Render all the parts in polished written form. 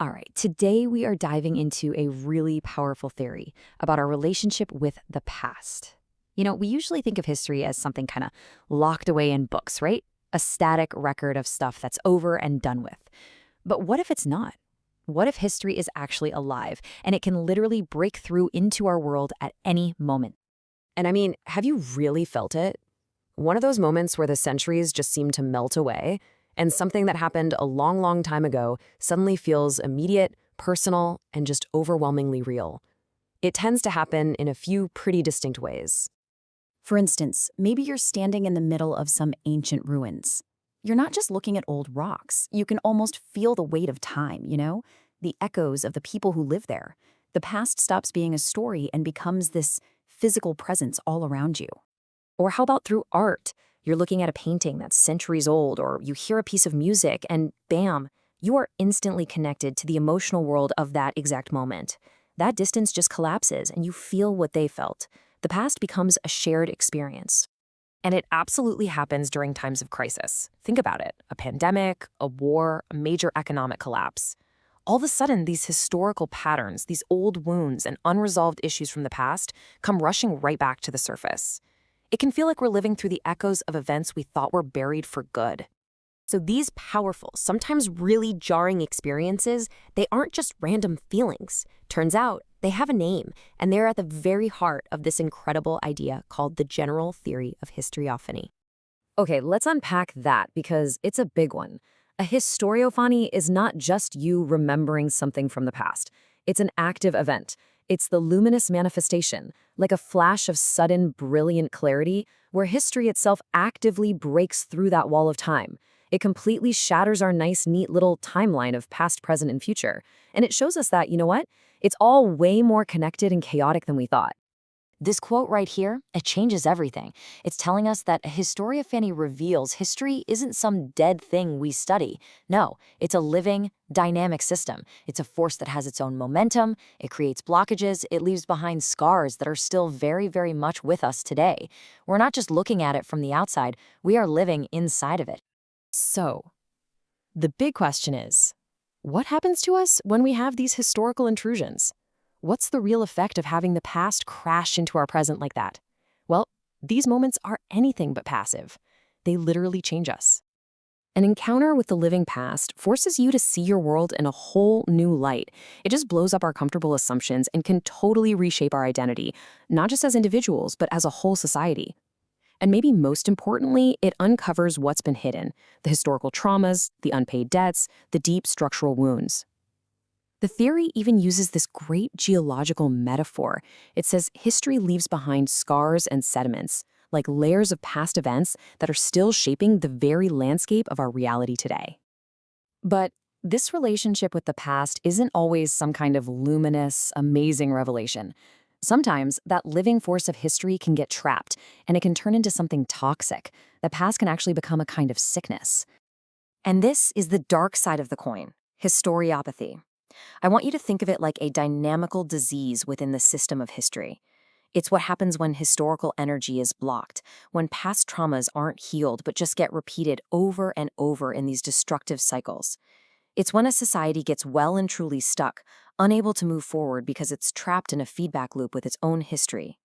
All right, today we are diving into a really powerful theory about our relationship with the past. We usually think of history as something kind of locked away in books, right? A static record of stuff that's over and done with. But what if it's not? What if history is actually alive and it can literally break through into our world at any moment? And I mean, have you really felt it? One of those moments where the centuries just seem to melt away, and something that happened a long, long time ago suddenly feels immediate, personal, and just overwhelmingly real. It tends to happen in a few pretty distinct ways. For instance, maybe you're standing in the middle of some ancient ruins. You're not just looking at old rocks. You can almost feel the weight of time, the echoes of the people who live there. The past stops being a story and becomes this physical presence all around you. Or how about through art? You're looking at a painting that's centuries old, or you hear a piece of music, and bam, you are instantly connected to the emotional world of that exact moment. That distance just collapses, and you feel what they felt. The past becomes a shared experience. And it absolutely happens during times of crisis. Think about it: a pandemic, a war, a major economic collapse. All of a sudden, these historical patterns, these old wounds and unresolved issues from the past come rushing right back to the surface. It can feel like we're living through the echoes of events we thought were buried for good. So these powerful, sometimes really jarring experiences, they aren't just random feelings. Turns out, they have a name, and they're at the very heart of this incredible idea called the general theory of historiophany. Okay, let's unpack that because it's a big one. A historiophany is not just you remembering something from the past. It's an active event. It's the luminous manifestation, like a flash of sudden, brilliant clarity, where history itself actively breaks through that wall of time. It completely shatters our nice, neat little timeline of past, present, and future. And it shows us that, you know what? It's all way more connected and chaotic than we thought. This quote right here, it changes everything. It's telling us that Historiophany reveals history isn't some dead thing we study. No, it's a living, dynamic system. It's a force that has its own momentum, it creates blockages, it leaves behind scars that are still very, very much with us today. We're not just looking at it from the outside, we are living inside of it. So, the big question is, what happens to us when we have these historical intrusions? What's the real effect of having the past crash into our present like that? Well, these moments are anything but passive. They literally change us. An encounter with the living past forces you to see your world in a whole new light. It just blows up our comfortable assumptions and can totally reshape our identity, not just as individuals, but as a whole society. And maybe most importantly, it uncovers what's been hidden: the historical traumas, the unpaid debts, the deep structural wounds. The theory even uses this great geological metaphor. It says history leaves behind scars and sediments, like layers of past events that are still shaping the very landscape of our reality today. But this relationship with the past isn't always some kind of luminous, amazing revelation. Sometimes that living force of history can get trapped, and it can turn into something toxic. The past can actually become a kind of sickness. And this is the dark side of the coin: historiopathy. I want you to think of it like a dynamical disease within the system of history. It's what happens when historical energy is blocked, when past traumas aren't healed but just get repeated over and over in these destructive cycles. It's when a society gets well and truly stuck, unable to move forward because it's trapped in a feedback loop with its own history.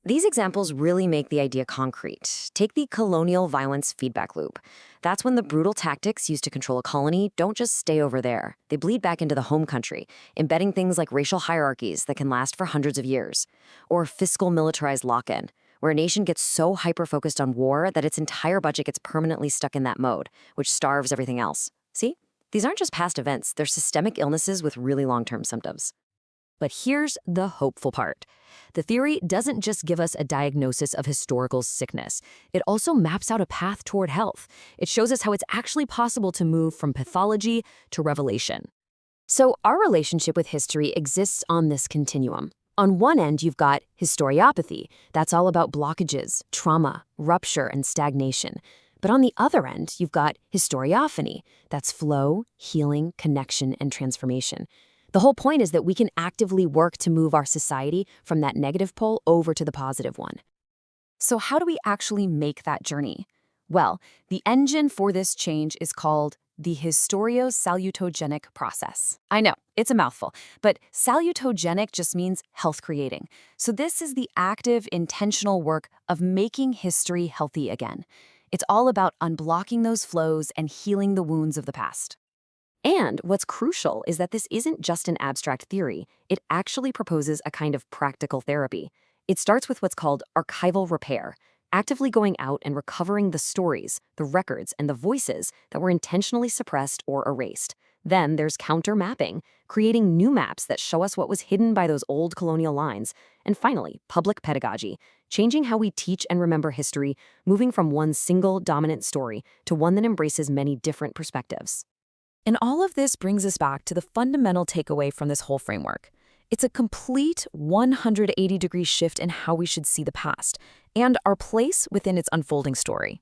These examples really make the idea concrete. Take the colonial violence feedback loop. That's when the brutal tactics used to control a colony don't just stay over there. They bleed back into the home country, embedding things like racial hierarchies that can last for hundreds of years. Or fiscal militarized lock-in, where a nation gets so hyper-focused on war that its entire budget gets permanently stuck in that mode, which starves everything else. See? These aren't just past events, they're systemic illnesses with really long-term symptoms. But here's the hopeful part. The theory doesn't just give us a diagnosis of historical sickness. It also maps out a path toward health. It shows us how it's actually possible to move from pathology to revelation. So our relationship with history exists on this continuum. On one end, you've got historiopathy. That's all about blockages, trauma, rupture, and stagnation. But on the other end, you've got historiophany. That's flow, healing, connection, and transformation. The whole point is that we can actively work to move our society from that negative pole over to the positive one. So how do we actually make that journey? Well, the engine for this change is called The historiosalutogenic process. I know, it's a mouthful, but salutogenic just means health-creating. So this is the active, intentional work of making history healthy again. It's all about unblocking those flows and healing the wounds of the past. And what's crucial is that this isn't just an abstract theory. It actually proposes a kind of practical therapy. It starts with what's called archival repair, actively going out and recovering the stories, the records, and the voices that were intentionally suppressed or erased. Then there's counter-mapping, creating new maps that show us what was hidden by those old colonial lines. And finally, public pedagogy, changing how we teach and remember history, moving from one single dominant story to one that embraces many different perspectives. And all of this brings us back to the fundamental takeaway from this whole framework. It's a complete 180-degree shift in how we should see the past and our place within its unfolding story.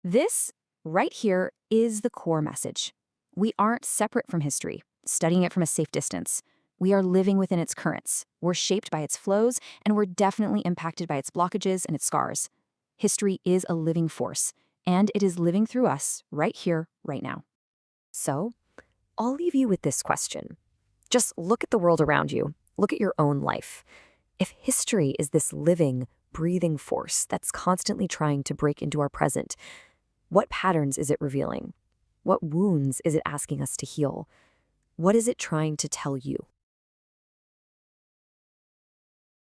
This, right here, is the core message. We aren't separate from history, studying it from a safe distance. We are living within its currents. We're shaped by its flows, and we're definitely impacted by its blockages and its scars. History is a living force, and it is living through us right here, right now. So, I'll leave you with this question. Just look at the world around you. Look at your own life. If history is this living, breathing force that's constantly trying to break into our present, what patterns is it revealing? What wounds is it asking us to heal? What is it trying to tell you?